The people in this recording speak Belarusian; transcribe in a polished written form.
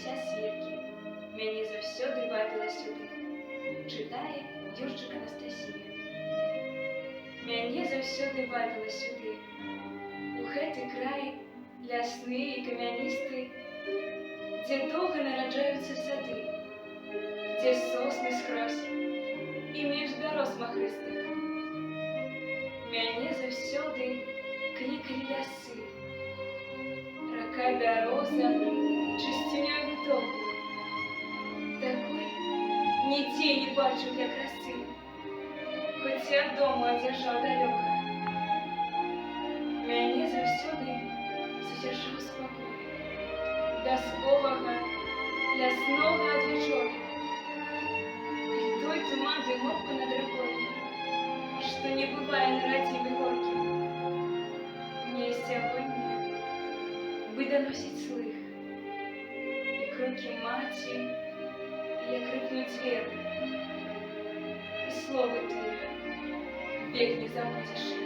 ся свіркі, мяне заўсёды вабіла сюды. Чытае Юрчык Анастасія. Мяне заўсёды вабіла сюды, у гэты край лясны і камяністы, дзе доўга нараджаюцца сады, дзе сосны скрозь і між бяроз махрыстых. Мяне заўсёды клікалі лясы, рака бяроза чысцінёй вытоку. Такой нідзе не бачыў я красы, хоць я ад дому адзяжджаў далёка. Мяне заўсёды суцяшаў спакой вясковага ляснога адвячора. І той туман дымок над ракой, што не бывае на радзімы горкі. Мне сягоння бы даносіць слых, і крокі маці, як рыкнуць зверы, і словы тыя бег не забудзеш.